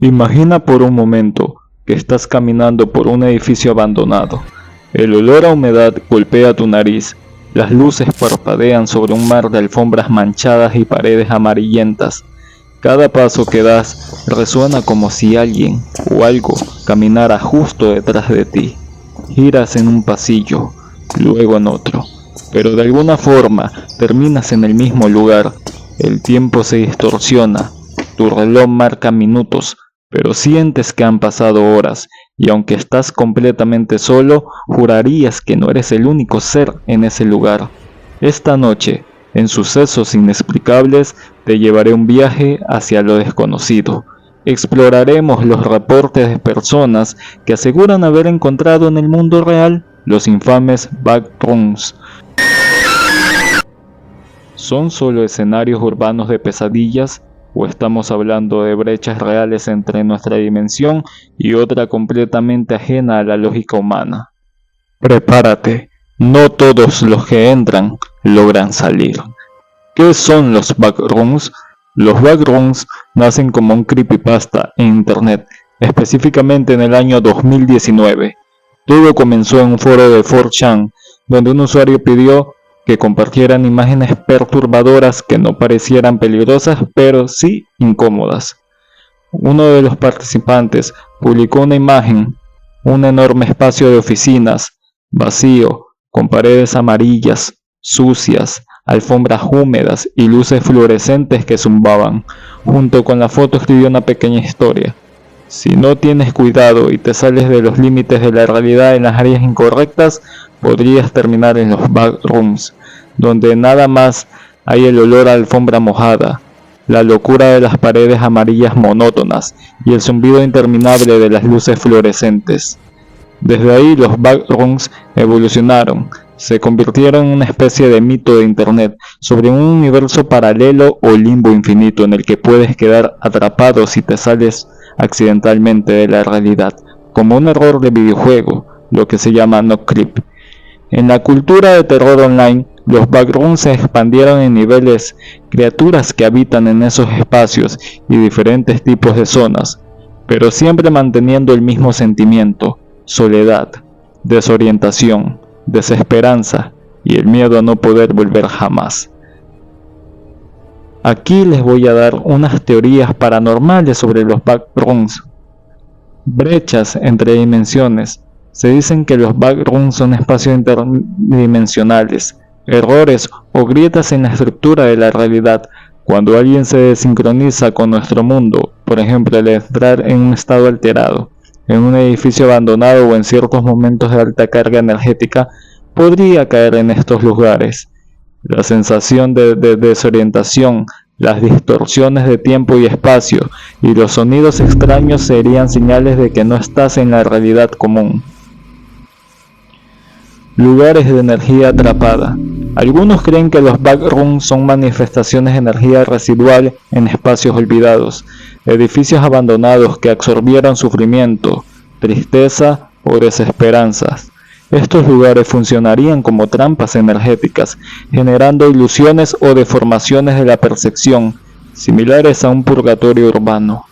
Imagina por un momento que estás caminando por un edificio abandonado. El olor a humedad golpea tu nariz. Las luces parpadean sobre un mar de alfombras manchadas y paredes amarillentas. Cada paso que das resuena como si alguien o algo caminara justo detrás de ti. Giras en un pasillo, luego en otro, pero de alguna forma terminas en el mismo lugar. El tiempo se distorsiona, tu reloj marca minutos, pero sientes que han pasado horas, y aunque estás completamente solo, jurarías que no eres el único ser en ese lugar. Esta noche, en Sucesos Inexplicables, te llevaré un viaje hacia lo desconocido. Exploraremos los reportes de personas que aseguran haber encontrado en el mundo real los infames backrooms. ¿Son solo escenarios urbanos de pesadillas? ¿O estamos hablando de brechas reales entre nuestra dimensión y otra completamente ajena a la lógica humana? Prepárate, no todos los que entran logran salir. ¿Qué son los backrooms? Los backrooms nacen como un creepypasta en internet, específicamente en el año 2019. Todo comenzó en un foro de 4chan, donde un usuario pidió que compartieran imágenes perturbadoras que no parecieran peligrosas, pero sí incómodas. Uno de los participantes publicó una imagen, un enorme espacio de oficinas, vacío, con paredes amarillas, sucias, alfombras húmedas y luces fluorescentes que zumbaban. Junto con la foto escribió una pequeña historia. Si no tienes cuidado y te sales de los límites de la realidad en las áreas incorrectas, podrías terminar en los backrooms, donde nada más hay el olor a alfombra mojada, la locura de las paredes amarillas monótonas y el zumbido interminable de las luces fluorescentes. Desde ahí los backrooms evolucionaron, se convirtieron en una especie de mito de internet sobre un universo paralelo o limbo infinito en el que puedes quedar atrapado si te sales accidentalmente de la realidad, como un error de videojuego, lo que se llama no clip. En la cultura de terror online, los backrooms se expandieron en niveles, criaturas que habitan en esos espacios y diferentes tipos de zonas, pero siempre manteniendo el mismo sentimiento: soledad, desorientación, desesperanza y el miedo a no poder volver jamás. Aquí les voy a dar unas teorías paranormales sobre los backrooms. Brechas entre dimensiones. Se dicen que los backrooms son espacios interdimensionales, errores o grietas en la estructura de la realidad. Cuando alguien se desincroniza con nuestro mundo, por ejemplo al entrar en un estado alterado, en un edificio abandonado o en ciertos momentos de alta carga energética, podría caer en estos lugares. La sensación de desorientación, las distorsiones de tiempo y espacio y los sonidos extraños serían señales de que no estás en la realidad común. Lugares de energía atrapada. Algunos creen que los backrooms son manifestaciones de energía residual en espacios olvidados, edificios abandonados que absorbieron sufrimiento, tristeza o desesperanzas. Estos lugares funcionarían como trampas energéticas, generando ilusiones o deformaciones de la percepción, similares a un purgatorio urbano.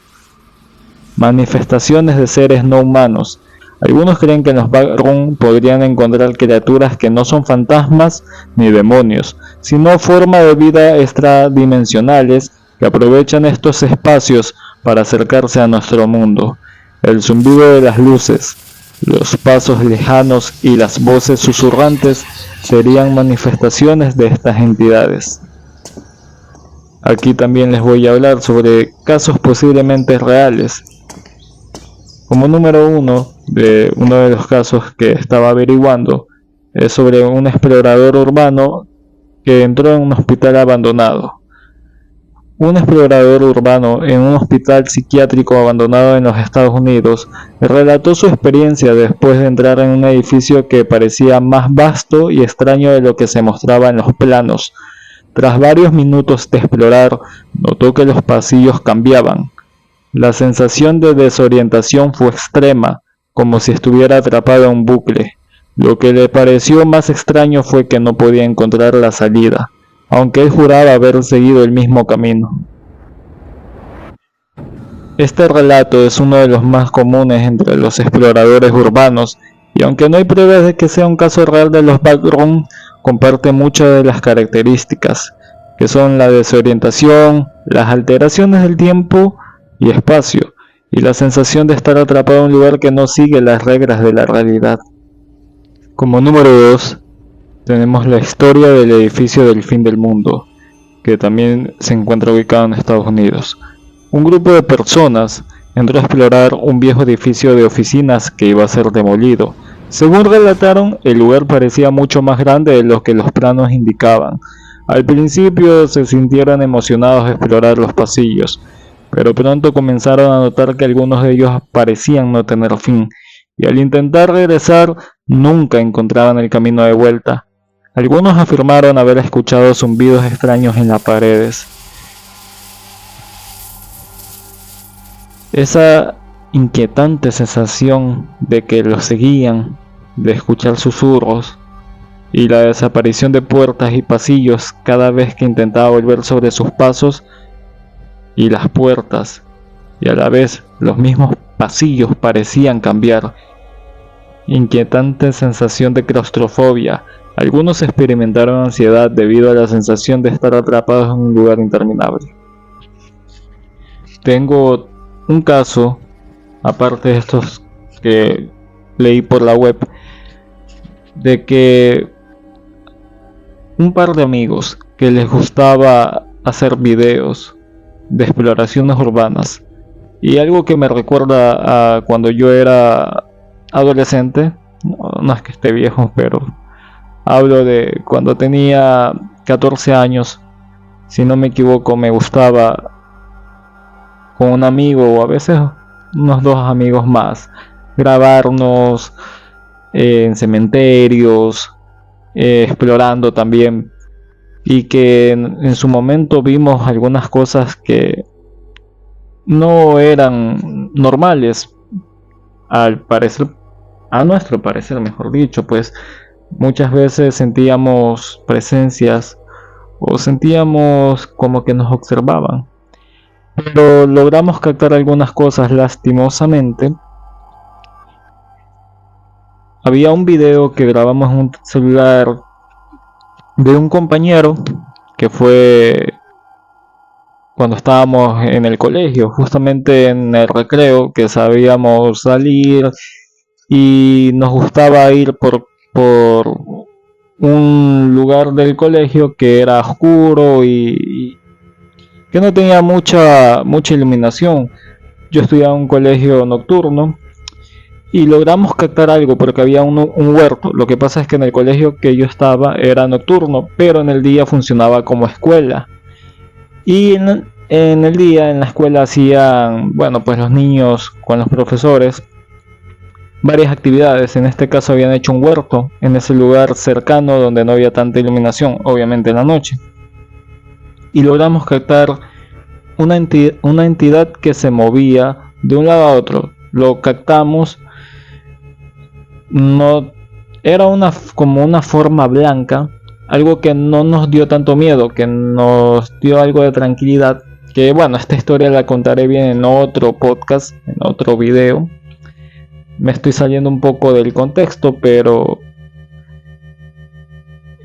Manifestaciones de seres no humanos. Algunos creen que en los backrooms podrían encontrar criaturas que no son fantasmas ni demonios, sino formas de vida extradimensionales que aprovechan estos espacios para acercarse a nuestro mundo. El zumbido de las luces, los pasos lejanos y las voces susurrantes serían manifestaciones de estas entidades. Aquí también les voy a hablar sobre casos posiblemente reales. Como número uno de los casos que estaba averiguando es sobre un explorador urbano que entró en un hospital abandonado. Un explorador urbano en un hospital psiquiátrico abandonado en los Estados Unidos relató su experiencia después de entrar en un edificio que parecía más vasto y extraño de lo que se mostraba en los planos. Tras varios minutos de explorar, notó que los pasillos cambiaban. La sensación de desorientación fue extrema, como si estuviera atrapado en un bucle. Lo que le pareció más extraño fue que no podía encontrar la salida, aunque él juraba haber seguido el mismo camino. Este relato es uno de los más comunes entre los exploradores urbanos, y aunque no hay pruebas de que sea un caso real de los backroom, comparte muchas de las características, que son la desorientación, las alteraciones del tiempo y espacio, y la sensación de estar atrapado en un lugar que no sigue las reglas de la realidad. Como número 2, tenemos la historia del edificio del fin del mundo, que también se encuentra ubicado en Estados Unidos. Un grupo de personas entró a explorar un viejo edificio de oficinas que iba a ser demolido. Según relataron, el lugar parecía mucho más grande de lo que los planos indicaban. Al principio se sintieron emocionados de explorar los pasillos, pero pronto comenzaron a notar que algunos de ellos parecían no tener fin, y al intentar regresar nunca encontraban el camino de vuelta. Algunos afirmaron haber escuchado zumbidos extraños en las paredes. Esa inquietante sensación de que los seguían, de escuchar susurros y la desaparición de puertas y pasillos cada vez que intentaba volver sobre sus pasos, y las puertas y a la vez los mismos pasillos parecían cambiar. Inquietante sensación de claustrofobia. Algunos experimentaron ansiedad debido a la sensación de estar atrapados en un lugar interminable. Tengo un caso, aparte de estos que leí por la web, de que un par de amigos que les gustaba hacer videos de exploraciones urbanas, y algo que me recuerda a cuando yo era adolescente, no es que esté viejo, pero hablo de cuando tenía 14 años, si no me equivoco, me gustaba con un amigo o a veces unos dos amigos más grabarnos en cementerios, explorando también, y que en su momento vimos algunas cosas que no eran normales, al parecer, a nuestro parecer, mejor dicho, pues muchas veces sentíamos presencias o sentíamos como que nos observaban, pero logramos captar algunas cosas. Lastimosamente, había un video que grabamos en un celular de un compañero que fue cuando estábamos en el colegio, justamente en el recreo, que sabíamos salir y nos gustaba ir por un lugar del colegio que era oscuro y que no tenía mucha iluminación. Yo estudiaba en un colegio nocturno y logramos captar algo porque había un huerto. Lo que pasa es que en el colegio que yo estaba era nocturno, pero en el día funcionaba como escuela. Y en el día en la escuela hacían, bueno, pues los niños con los profesores varias actividades. En este caso habían hecho un huerto en ese lugar cercano donde no había tanta iluminación, obviamente en la noche. Y logramos captar una entidad que se movía de un lado a otro. Lo captamos, no era como una forma blanca, algo que no nos dio tanto miedo, que nos dio algo de tranquilidad. Que bueno, esta historia la contaré bien en otro podcast, en otro video. Me estoy saliendo un poco del contexto, pero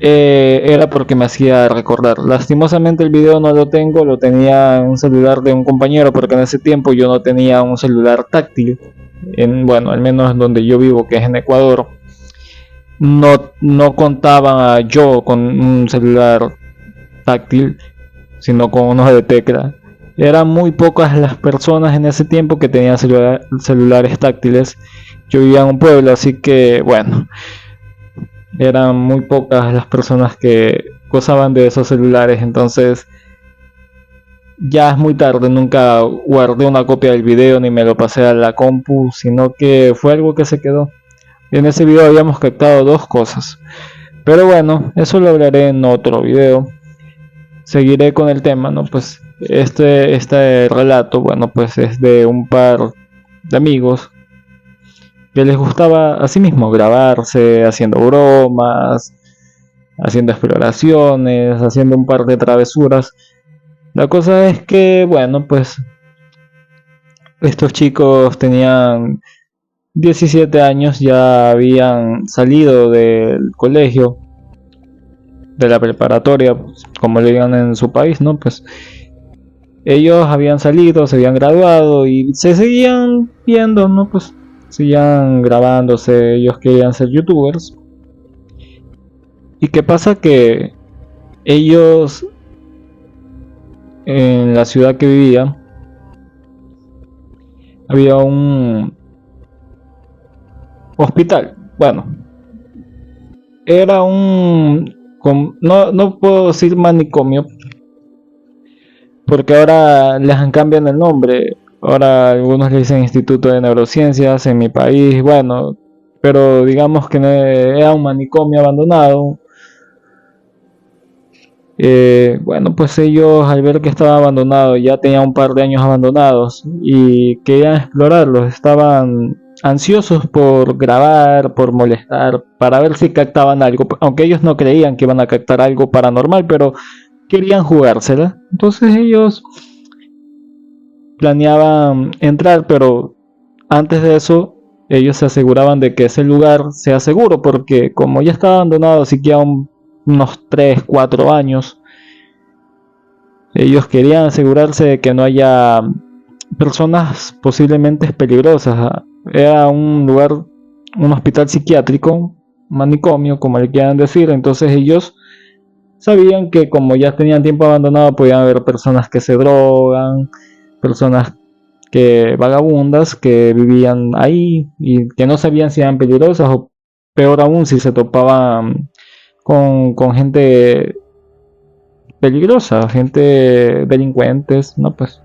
era porque me hacía recordar. Lastimosamente el video no lo tengo, lo tenía en un celular de un compañero, porque en ese tiempo yo no tenía un celular táctil. Bueno, al menos donde yo vivo, que es en Ecuador, no contaba yo con un celular táctil, sino con uno de tecla. Eran muy pocas las personas en ese tiempo que tenían celulares táctiles. Yo vivía en un pueblo, así que bueno, eran muy pocas las personas que gozaban de esos celulares. Entonces ya es muy tarde, nunca guardé una copia del video ni me lo pasé a la compu, sino que fue algo que se quedó. En ese video habíamos captado dos cosas, pero bueno, eso lo hablaré en otro video. Seguiré con el tema, ¿no? Pues este relato, bueno, pues es de un par de amigos que les gustaba a sí mismo grabarse haciendo bromas, haciendo exploraciones, haciendo un par de travesuras. La cosa es que, bueno, pues Estos chicos tenían 17 años, ya habían salido del colegio, de la preparatoria, pues, como le digan en su país, ¿no? Pues ellos habían salido, se habían graduado y se seguían viendo, ¿no? Pues seguían grabándose, ellos querían ser youtubers. ¿Y qué pasa? Que ellos, en la ciudad que vivían, había un hospital. Bueno, era un... No puedo decir manicomio, porque ahora les han cambiado el nombre. Ahora algunos le dicen Instituto de Neurociencias en mi país, bueno, pero digamos que era un manicomio abandonado. Bueno, pues ellos al ver que estaba abandonado, ya tenía un par de años abandonados y querían explorarlos, estaban ansiosos por grabar, por molestar, para ver si captaban algo, aunque ellos no creían que iban a captar algo paranormal, pero querían jugársela. Entonces ellos planeaban entrar, pero antes de eso ellos se aseguraban de que ese lugar sea seguro, porque como ya estaba abandonado siquiera unos 3 4 años, ellos querían asegurarse de que no haya personas posiblemente peligrosas. Era un lugar, un hospital psiquiátrico, manicomio, como le quieran decir. Entonces ellos sabían que como ya tenían tiempo abandonado, podían haber personas que se drogan, personas que vagabundas que vivían ahí y que no sabían si eran peligrosas, o peor aún si se topaban con gente peligrosa, gente delincuentes, ¿no? Pues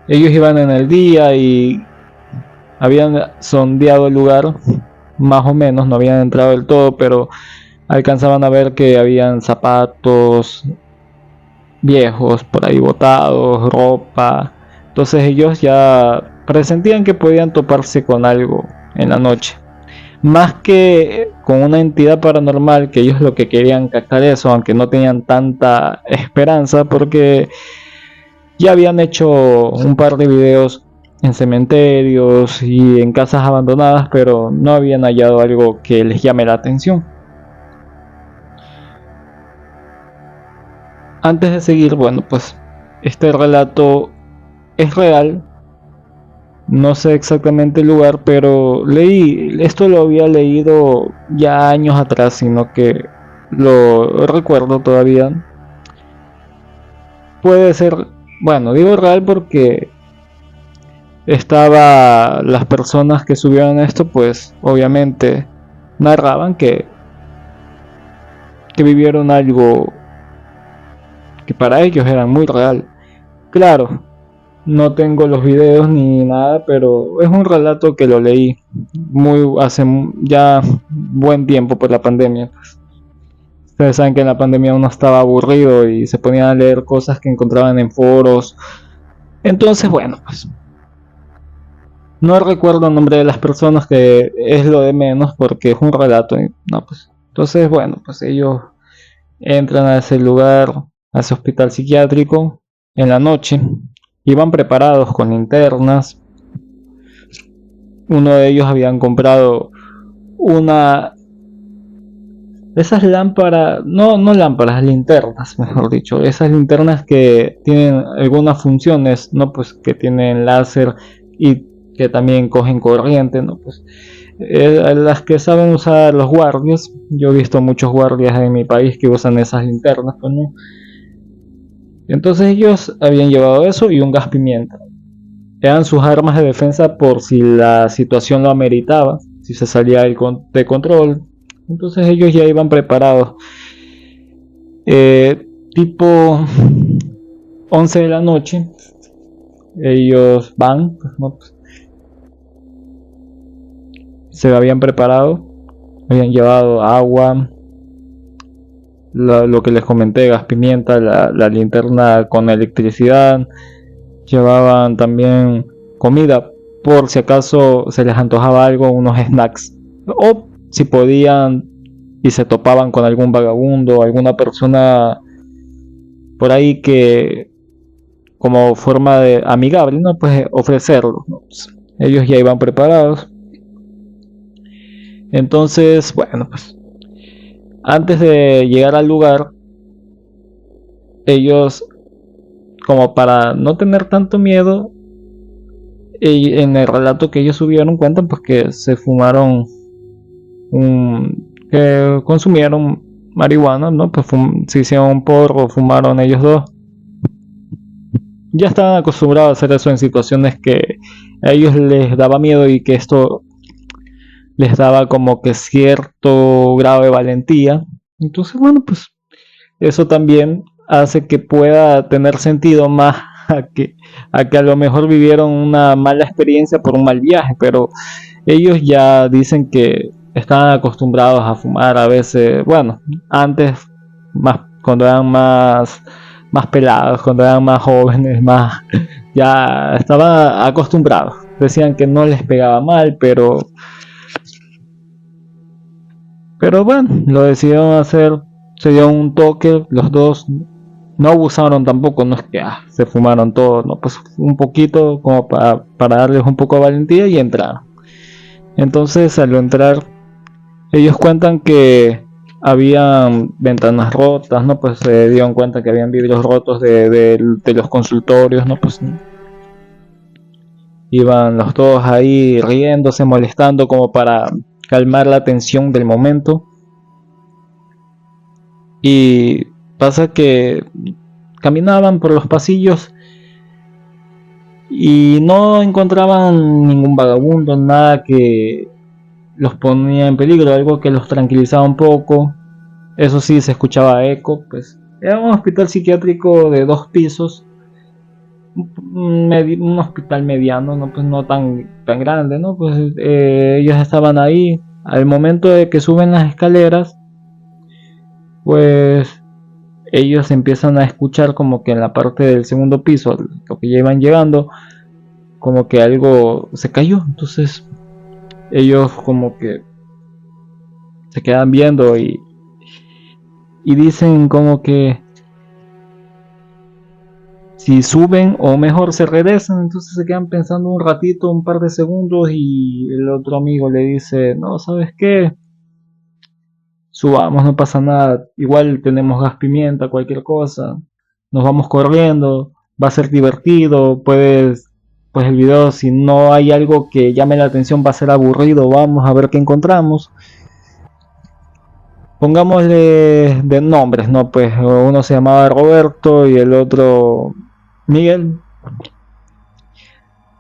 ellos iban en el día y habían sondeado el lugar, más o menos, no habían entrado del todo, pero alcanzaban a ver que habían zapatos viejos por ahí botados, ropa. Entonces ellos ya presentían que podían toparse con algo en la noche. Más que con una entidad paranormal, que ellos lo que querían captar eso, aunque no tenían tanta esperanza, porque ya habían hecho un par de videos en cementerios y en casas abandonadas, pero no habían hallado algo que les llame la atención. Antes de seguir, bueno, pues este relato es real. No sé exactamente el lugar, pero esto lo había leído ya años atrás, sino que lo recuerdo todavía. Puede ser, bueno, digo real porque las personas que subieron esto, pues obviamente narraban que vivieron algo que para ellos era muy real. Claro, no tengo los videos ni nada, pero es un relato que lo leí hace ya buen tiempo por la pandemia. Ustedes saben que en la pandemia uno estaba aburrido y se ponían a leer cosas que encontraban en foros. Entonces, bueno, pues no recuerdo el nombre de las personas, que es lo de menos porque es un relato. No, pues. Entonces, bueno, pues ellos entran a ese lugar, a ese hospital psiquiátrico en la noche. Iban preparados con linternas. Uno de ellos habían comprado una de esas lámparas, no lámparas, linternas, mejor dicho, esas linternas que tienen algunas funciones, no, pues que tienen láser y que también cogen corriente, no, pues las que saben usar los guardias. Yo he visto muchos guardias en mi país que usan esas linternas, pues no. Entonces ellos habían llevado eso y un gas pimienta. Eran sus armas de defensa por si la situación lo ameritaba, si se salía de control. Entonces ellos ya iban preparados. Tipo 11 de la noche, ellos van, pues, ¿no? Pues, se habían preparado, habían llevado agua, lo que les comenté, gas pimienta, la linterna con electricidad, llevaban también comida por si acaso se les antojaba algo, unos snacks, o si podían y se topaban con algún vagabundo, alguna persona por ahí que como forma de amigable, ¿no? Pues ofrecerlo, ¿no? Pues, ellos ya iban preparados. Entonces, bueno, pues antes de llegar al lugar, ellos, como para no tener tanto miedo, en el relato que ellos subieron cuentan pues que se fumaron que consumieron marihuana, ¿no? Pues se hicieron un porro, fumaron ellos dos. Ya estaban acostumbrados a hacer eso en situaciones que a ellos les daba miedo y que esto les daba como que cierto grado de valentía. Entonces, bueno, pues eso también hace que pueda tener sentido más a que a lo mejor vivieron una mala experiencia por un mal viaje, pero ellos ya dicen que estaban acostumbrados a fumar a veces, bueno, antes, más cuando eran más pelados, cuando eran más jóvenes, más ya estaban acostumbrados. Decían que no les pegaba mal, pero bueno, lo decidieron hacer, se dio un toque, los dos no abusaron tampoco, no es que se fumaron todo, no, pues un poquito como para darles un poco de valentía y entraron. Entonces al entrar, ellos cuentan que habían ventanas rotas, ¿no? Pues se dieron cuenta que habían vidrios rotos de los consultorios, ¿no? Pues iban los dos ahí riéndose, molestando como para calmar la tensión del momento. Y pasa que caminaban por los pasillos y no encontraban ningún vagabundo, nada que los ponía en peligro, algo que los tranquilizaba un poco. Eso sí, se escuchaba eco, pues era un hospital psiquiátrico de 2 pisos, un hospital mediano, no, pues no tan grande, ¿no? Pues ellos estaban ahí. Al momento de que suben las escaleras, pues ellos empiezan a escuchar como que en la parte del segundo piso, lo que ya iban llegando, como que algo se cayó. Entonces ellos como que se quedan viendo y dicen como que si suben o mejor se regresan. Entonces se quedan pensando un ratito, un par de segundos, y el otro amigo le dice, no, ¿sabes qué? Subamos, no pasa nada, igual tenemos gas pimienta, cualquier cosa, nos vamos corriendo, va a ser divertido, pues el video, si no hay algo que llame la atención, va a ser aburrido, vamos a ver qué encontramos. Pongámosle de nombres, ¿no? Pues uno se llamaba Roberto y el otro Miguel.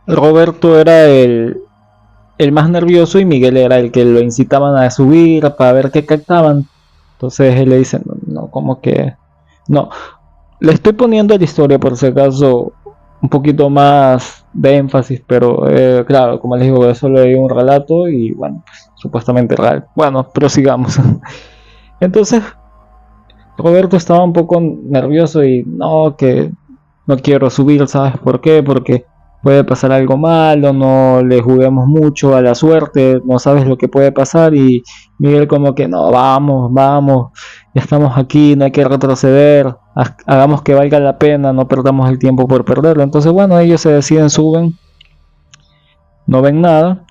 Roberto era el más nervioso y Miguel era el que lo incitaban a subir para ver qué captaban. Entonces él le dice, no, no, como que no, le estoy poniendo la historia por si acaso un poquito más de énfasis, pero claro, como les digo, eso le dio un relato y bueno, pues, supuestamente real. Bueno, prosigamos. Entonces Roberto estaba un poco nervioso y no, que no quiero subir, ¿sabes por qué? Porque puede pasar algo malo, no le juguemos mucho a la suerte, no sabes lo que puede pasar. Y Miguel como que no, vamos, vamos, ya estamos aquí, no hay que retroceder, hagamos que valga la pena, no perdamos el tiempo por perderlo. Entonces bueno, ellos se deciden, suben, no ven nada,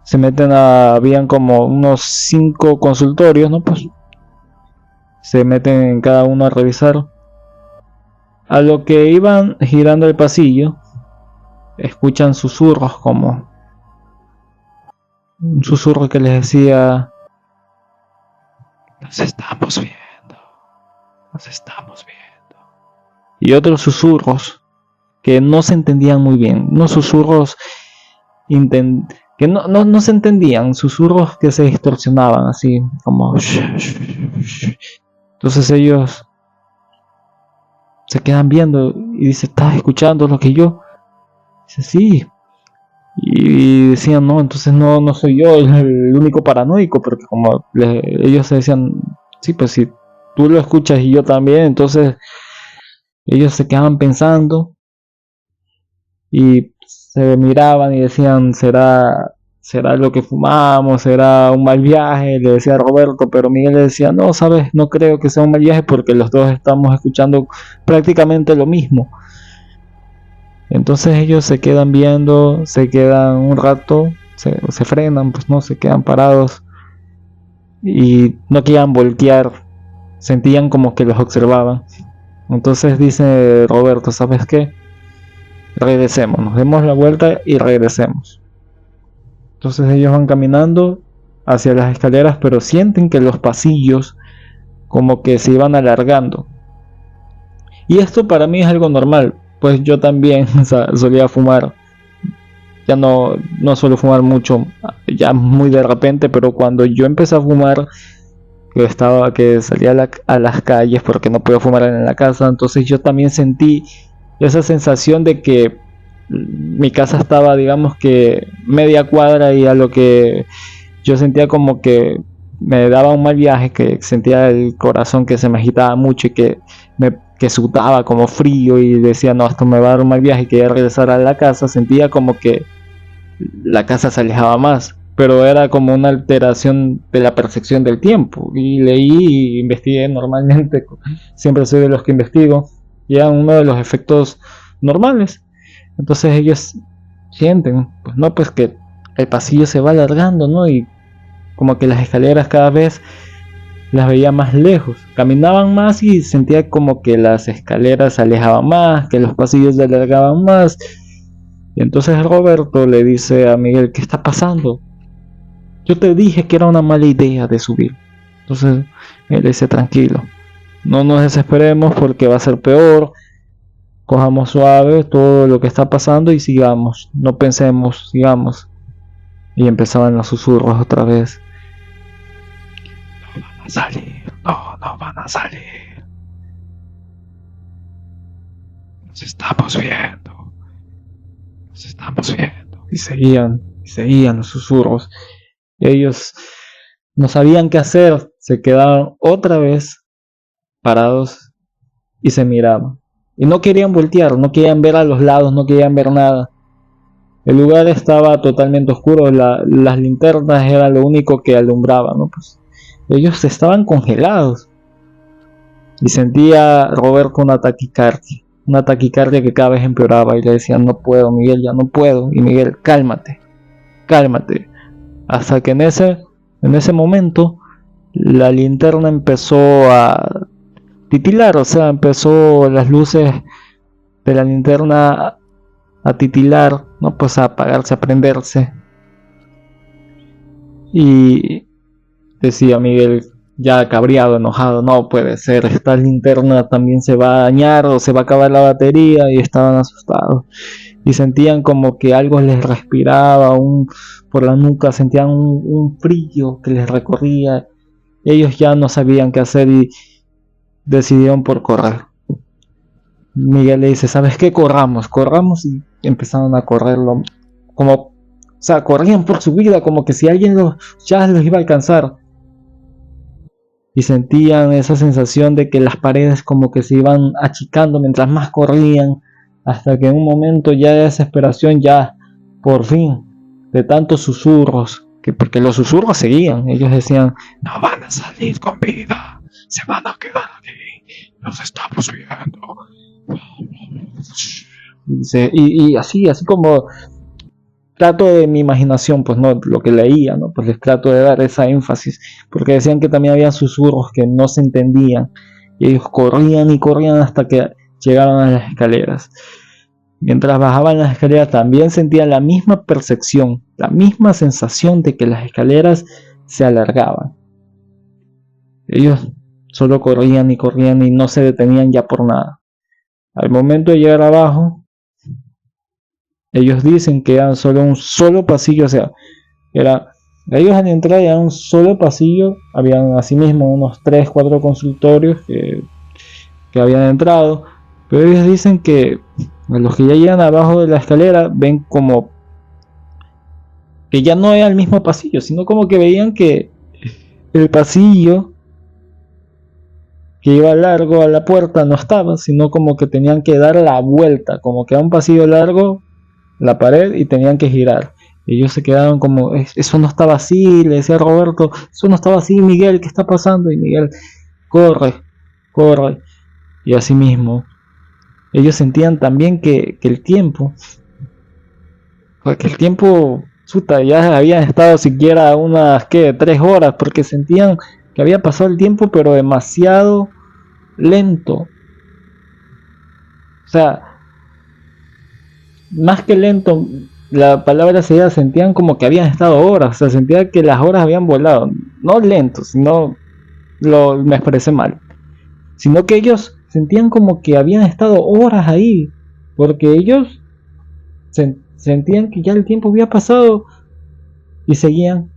se meten habían como unos 5 consultorios, ¿no? Pues se meten en cada uno a revisar. A lo que iban girando el pasillo, escuchan susurros, como un susurro que les decía, nos estamos viendo, nos estamos viendo. Y otros susurros que no se entendían muy bien, unos susurros que no se entendían, susurros que se distorsionaban así, como entonces ellos se quedan viendo y dice, ¿estás escuchando lo que yo? Dice, sí. Y decían, no, entonces no soy yo el único paranoico, porque como ellos se decían, sí, pues si tú lo escuchas y yo también, entonces ellos se quedaban pensando y se miraban y decían, será lo que fumamos, será un mal viaje, le decía Roberto, pero Miguel le decía, no, sabes, no creo que sea un mal viaje porque los dos estamos escuchando prácticamente lo mismo. Entonces ellos se quedan viendo, se quedan un rato, se frenan, pues no, se quedan parados y no querían voltear, sentían como que los observaban. Entonces dice Roberto, ¿sabes qué? Regresemos, nos demos la vuelta y regresemos. Entonces ellos van caminando hacia las escaleras, pero sienten que los pasillos como que se iban alargando. Y esto para mí es algo normal, pues yo también solía fumar. Ya no suelo fumar mucho, ya muy de repente, pero cuando yo empecé a fumar, que salía a las calles porque no podía fumar en la casa, entonces yo también sentí esa sensación de que mi casa estaba, digamos que media cuadra, y a lo que yo sentía como que me daba un mal viaje, que sentía el corazón que se me agitaba mucho y que sudaba como frío, y decía, no, esto me va a dar un mal viaje, y quería regresar a la casa. Sentía como que la casa se alejaba más, pero era como una alteración de la percepción del tiempo. Y leí y investigué normalmente, siempre soy de los que investigo, y era uno de los efectos normales. Entonces ellos sienten, pues no, pues que el pasillo se va alargando, ¿no? Y como que las escaleras cada vez las veía más lejos. Caminaban más y sentía como que las escaleras se alejaban más, que los pasillos se alargaban más. Y entonces Roberto le dice a Miguel, ¿qué está pasando? Yo te dije que era una mala idea de subir. Entonces él dice, tranquilo, no nos desesperemos porque va a ser peor. Cojamos suave todo lo que está pasando y sigamos, no pensemos, sigamos. Y empezaban los susurros otra vez. No van a salir, no van a salir. Nos estamos viendo. Nos estamos viendo. Y seguían los susurros. Ellos no sabían qué hacer, se quedaron otra vez parados y se miraban. Y no querían voltear, no querían ver a los lados, no querían ver nada. El lugar estaba totalmente oscuro, las linternas era lo único que alumbraba, ¿no? Pues ellos estaban congelados. Y sentía Roberto una taquicardia que cada vez empeoraba, y le decían, no puedo, Miguel, ya no puedo. Y Miguel, cálmate, cálmate. Hasta que en ese momento la linterna empezó a titilar, o sea, empezó las luces de la linterna a titilar, no, pues a apagarse, a prenderse. Y decía Miguel, ya cabreado, enojado, no puede ser, esta linterna también se va a dañar o se va a acabar la batería. Y estaban asustados y sentían como que algo les respiraba por la nuca, sentían un frío que les recorría. Ellos ya no sabían qué hacer y decidieron por correr. Miguel le dice, ¿sabes qué? Corramos, y empezaron a correrlo, como, o sea, corrían por su vida, como que si alguien ya los iba a alcanzar. Y sentían esa sensación de que las paredes como que se iban achicando mientras más corrían, hasta que en un momento ya de desesperación, ya por fin, de tantos susurros, porque los susurros seguían, ellos decían, no van a salir con vida, se van a quedar aquí, nos estamos viendo. Y así como trato de mi imaginación, pues no, lo que leía, ¿no? Pues les trato de dar esa énfasis, porque decían que también había susurros que no se entendían, y ellos corrían y corrían hasta que llegaron a las escaleras. Mientras bajaban las escaleras también sentían la misma percepción, la misma sensación de que las escaleras se alargaban. Ellos solo corrían y no se detenían ya por nada. Al momento de llegar abajo, ellos dicen que eran solo un solo pasillo, o sea, ellos al entrar era un solo pasillo, habían asimismo unos 3-4 consultorios que habían entrado, pero ellos dicen que los que ya llegan abajo de la escalera ven como que ya no era el mismo pasillo, sino como que veían que el pasillo que iba largo a la puerta no estaba, sino como que tenían que dar la vuelta, como que era un pasillo largo la pared y tenían que girar. Ellos se quedaron como, eso no estaba así, le decía a Roberto, eso no estaba así, Miguel, ¿qué está pasando? Y Miguel, corre, y así mismo ellos sentían también que el tiempo, porque el tiempo, chuta, ya habían estado siquiera unas, ¿qué? 3 horas, porque sentían que había pasado el tiempo, pero demasiado lento. O sea, más que lento, la palabra sería, sentían como que habían estado horas, o sea, sentía que las horas habían volado. No lento, sino, me expresé mal, sino que ellos sentían como que habían estado horas ahí, porque ellos sentían que ya el tiempo había pasado y seguían,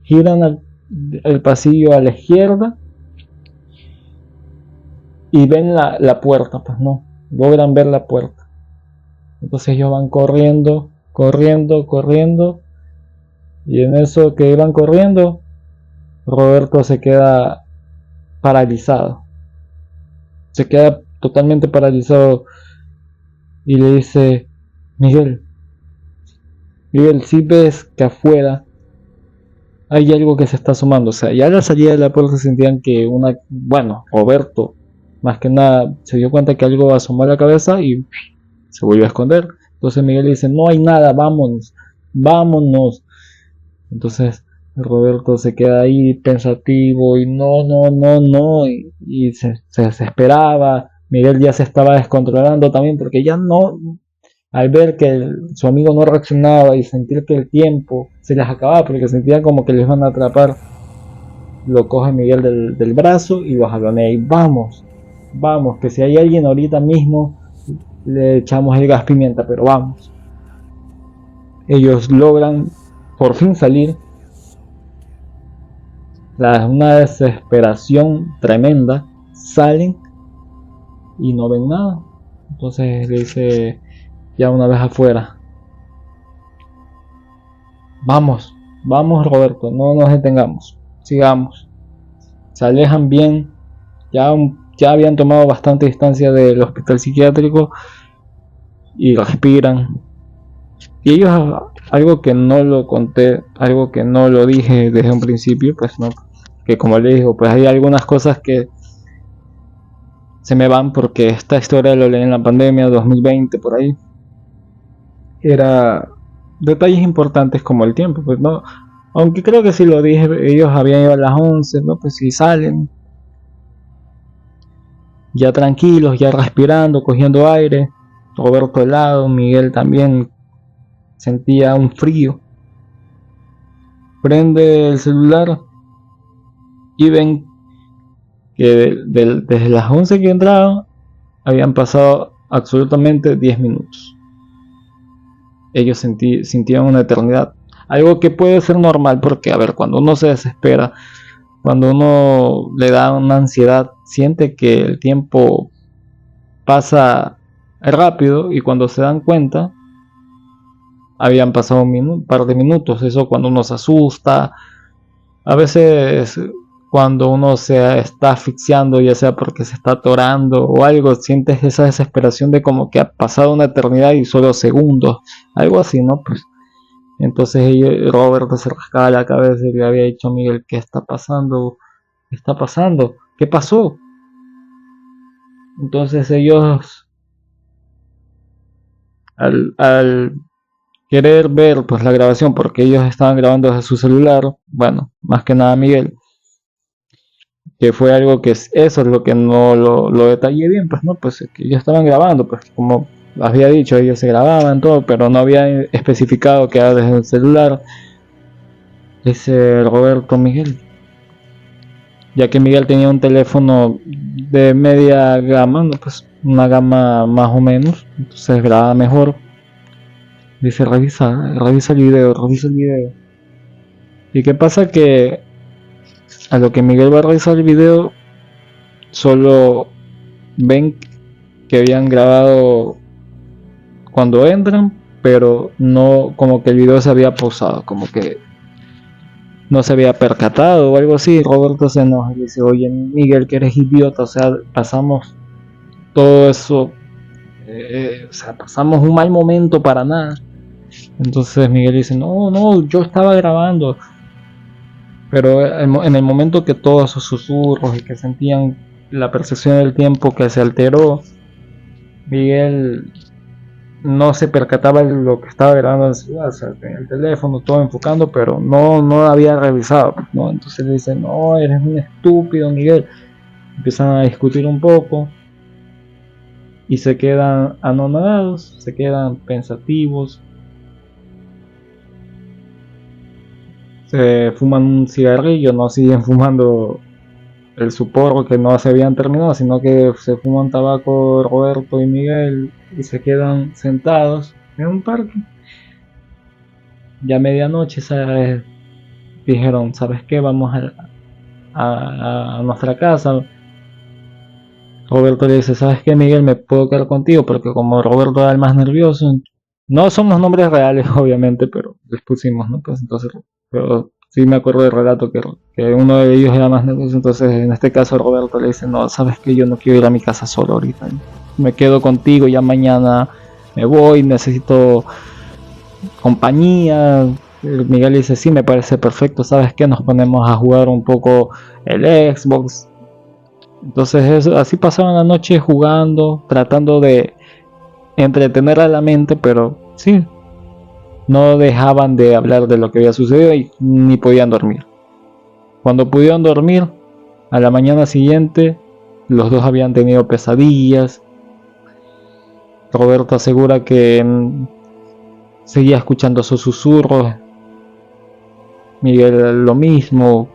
giran el pasillo a la izquierda y ven la puerta, pues no, logran ver la puerta. Entonces ellos van corriendo, corriendo, corriendo, y en eso que iban corriendo, Roberto se queda paralizado. Se queda totalmente paralizado y le dice, Miguel, Miguel, si ves que afuera hay algo que se está asomando. O sea, ya a la salida de la puerta sentían que Roberto, más que nada, se dio cuenta que algo asomó a la cabeza y se volvió a esconder. Entonces Miguel le dice, no hay nada, vámonos, vámonos. Entonces Roberto se queda ahí pensativo y no, y se desesperaba. Miguel ya se estaba descontrolando también porque ya no, al ver que su amigo no reaccionaba y sentir que el tiempo se les acababa porque sentían como que les van a atrapar, lo coge Miguel del brazo y lo jalonea y vamos, vamos, que si hay alguien ahorita mismo le echamos el gas pimienta, pero vamos. Ellos logran por fin salir, una desesperación tremenda, salen y no ven nada. Entonces le dice, ya una vez afuera, vamos, vamos Roberto, no nos detengamos, sigamos. Se alejan bien, ya habían tomado bastante distancia del hospital psiquiátrico y respiran. Y ellos, algo que no lo conté, algo que no lo dije desde un principio, pues no, que como le digo, pues hay algunas cosas que se me van porque esta historia lo leí en la pandemia 2020 por ahí. Era detalles importantes como el tiempo, pues no, aunque creo que si lo dije, ellos habían ido a las 11, ¿no? Pues si salen ya tranquilos, ya respirando, cogiendo aire, Roberto helado, Miguel también sentía un frío. Prende el celular y ven que desde las 11 que entraron habían pasado absolutamente 10 minutos. Ellos sintieron una eternidad. Algo que puede ser normal porque, a ver, cuando uno se desespera, cuando uno le da una ansiedad, siente que el tiempo pasa rápido y cuando se dan cuenta, habían pasado un par de minutos. Eso cuando uno se asusta, a veces cuando uno se está asfixiando, ya sea porque se está atorando o algo, sientes esa desesperación de como que ha pasado una eternidad y solo segundos, algo así, ¿no? Pues entonces Roberto se rascaba la cabeza y le había dicho a Miguel, ¿qué está pasando? ¿Qué está pasando? ¿Qué pasó? Entonces ellos, al querer ver pues la grabación, porque ellos estaban grabando desde su celular, bueno, más que nada Miguel, que fue algo que eso es lo que no lo detallé bien, pues no, pues que ellos estaban grabando, pues como había dicho, ellos se grababan todo, pero no había especificado que era desde el celular. Dice Roberto, Miguel, ya que Miguel tenía un teléfono de media gama, ¿no? Pues una gama más o menos, entonces grababa mejor. Dice, revisa el video, revisa el video. ¿Y qué pasa? Que a lo que Miguel va a revisar el video, solo ven que habían grabado cuando entran, pero no, como que el video se había pausado, como que no se había percatado o algo así. Roberto se enoja y dice, oye Miguel, que eres idiota, o sea, pasamos todo eso, o sea, pasamos un mal momento para nada. Entonces Miguel dice, no, yo estaba grabando. Pero en el momento que todos esos susurros y que sentían la percepción del tiempo que se alteró, Miguel no se percataba de lo que estaba grabando en el celular, o sea, tenía el teléfono todo enfocando, pero no había revisado, ¿no? Entonces le dicen, no, eres un estúpido, Miguel. Empiezan a discutir un poco y se quedan anonadados, se quedan pensativos, se fuman un cigarrillo, no siguen fumando el su porro que no se habían terminado, sino que se fuman tabaco Roberto y Miguel y se quedan sentados en un parque. Ya a medianoche, ¿sabes? Dijeron, ¿sabes qué? Vamos a nuestra casa. Roberto le dice, ¿sabes qué, Miguel? Me puedo quedar contigo porque como Roberto era el más nervioso, no son los nombres reales, obviamente, pero les pusimos, ¿no? Pues entonces, pero sí me acuerdo del relato que uno de ellos era más nervioso, entonces en este caso Roberto le dice, no, ¿sabes qué? Yo no quiero ir a mi casa solo ahorita, me quedo contigo, ya mañana me voy, necesito compañía. Miguel dice, sí, me parece perfecto, ¿sabes qué? Nos ponemos a jugar un poco el Xbox. Entonces así pasaban la noche jugando, tratando de entretener a la mente, pero sí, no dejaban de hablar de lo que había sucedido y ni podían dormir. Cuando pudieron dormir, a la mañana siguiente, los dos habían tenido pesadillas. Roberto asegura que seguía escuchando sus susurros. Miguel lo mismo,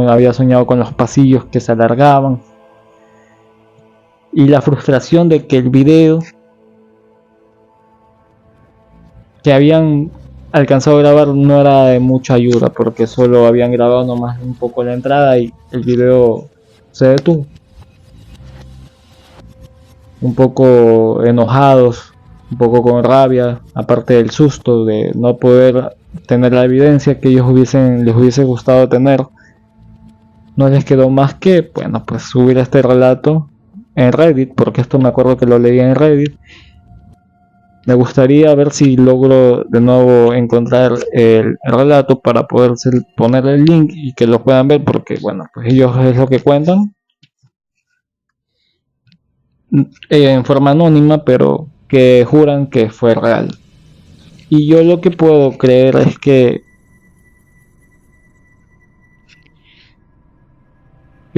había soñado con los pasillos que se alargaban. Y la frustración de que el video que habían alcanzado a grabar no era de mucha ayuda, porque solo habían grabado nomás un poco la entrada y el video se detuvo. Un poco enojados, un poco con rabia, aparte del susto de no poder tener la evidencia que ellos les hubiese gustado tener, no les quedó más que, bueno, pues subir este relato en Reddit, porque esto me acuerdo que lo leí en Reddit. Me gustaría ver si logro de nuevo encontrar el relato para poder poner el link y que lo puedan ver, porque bueno, pues ellos es lo que cuentan en forma anónima, pero que juran que fue real. Y yo lo que puedo creer es que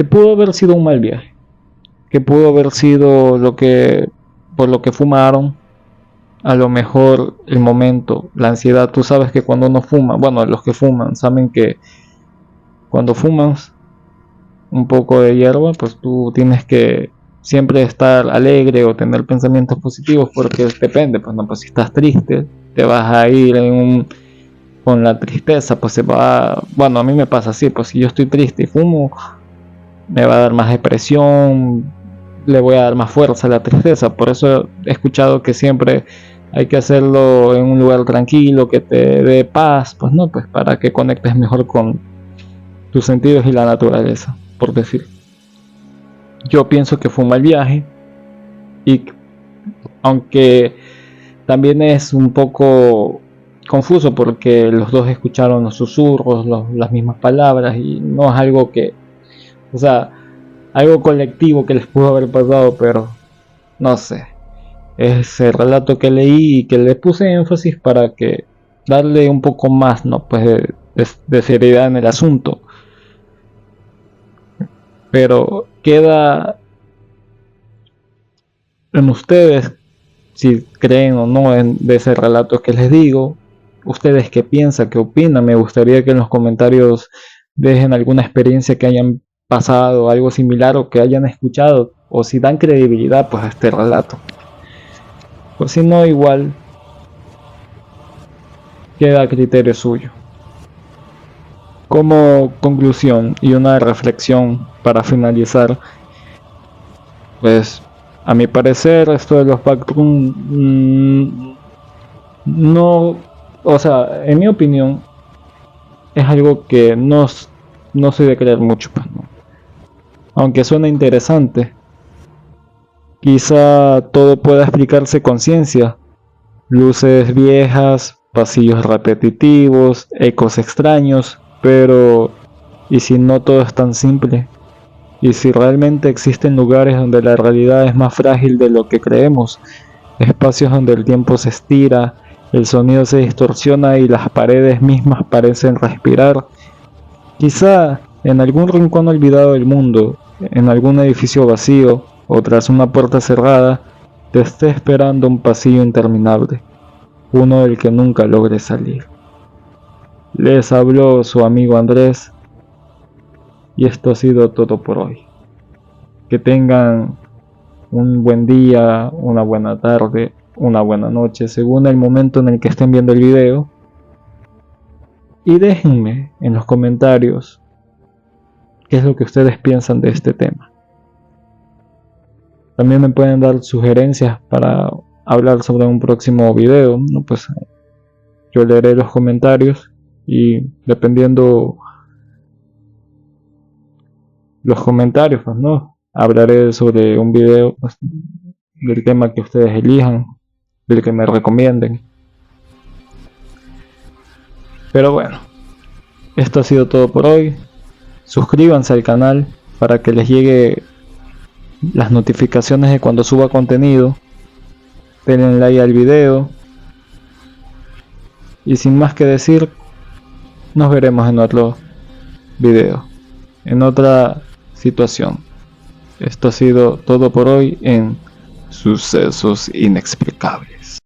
pudo haber sido un mal viaje, que pudo haber sido por lo que fumaron. A lo mejor el momento, la ansiedad, tú sabes que cuando uno fuma, bueno, los que fuman saben que cuando fumas un poco de hierba, pues tú tienes que siempre estar alegre o tener pensamientos positivos, porque depende, pues no, pues si estás triste, te vas a ir con la tristeza, pues se va, bueno, a mí me pasa así, pues si yo estoy triste y fumo, me va a dar más depresión, le voy a dar más fuerza a la tristeza. Por eso he escuchado que siempre hay que hacerlo en un lugar tranquilo, que te dé paz, pues no, pues para que conectes mejor con tus sentidos y la naturaleza, por decir. Yo pienso que fue un mal viaje y aunque también es un poco confuso porque los dos escucharon los susurros, las mismas palabras y no es algo que, o sea, algo colectivo que les pudo haber pasado, pero no sé. Es el relato que leí y que le puse énfasis para que darle un poco más, ¿no? Pues de seriedad en el asunto. Pero queda en ustedes si creen o no de ese relato que les digo. Ustedes qué piensan, qué opinan. Me gustaría que en los comentarios dejen alguna experiencia que hayan pasado, algo similar o que hayan escuchado, o si dan credibilidad pues a este relato. O si no, igual queda a criterio suyo. Como conclusión y una reflexión para finalizar, pues a mi parecer esto de los backroom no, o sea, en mi opinión es algo que no soy de creer mucho, pues, ¿no? Aunque suena interesante, quizá todo pueda explicarse con ciencia, luces viejas, pasillos repetitivos, ecos extraños, pero ¿y si no todo es tan simple? y si realmente existen lugares donde la realidad es más frágil de lo que creemos, espacios donde el tiempo se estira, el sonido se distorsiona y las paredes mismas parecen respirar. Quizá en algún rincón olvidado del mundo, en algún edificio vacío o tras una puerta cerrada, te esté esperando un pasillo interminable, uno del que nunca logres salir. Les habló su amigo Andrés y esto ha sido todo por hoy. Que tengan un buen día, una buena tarde, una buena noche, según el momento en el que estén viendo el video. Y déjenme en los comentarios qué es lo que ustedes piensan de este tema. También me pueden dar sugerencias para hablar sobre un próximo video, ¿no? Pues yo leeré los comentarios y dependiendo los comentarios, pues, ¿no? Hablaré sobre un video, pues, del tema que ustedes elijan, del que me recomienden. Pero bueno, esto ha sido todo por hoy. Suscríbanse al canal para que les llegue las notificaciones de cuando suba contenido. Denle like al video. Y sin más que decir, nos veremos en otro video, en otra situación. Esto ha sido todo por hoy en Sucesos Inexplicables.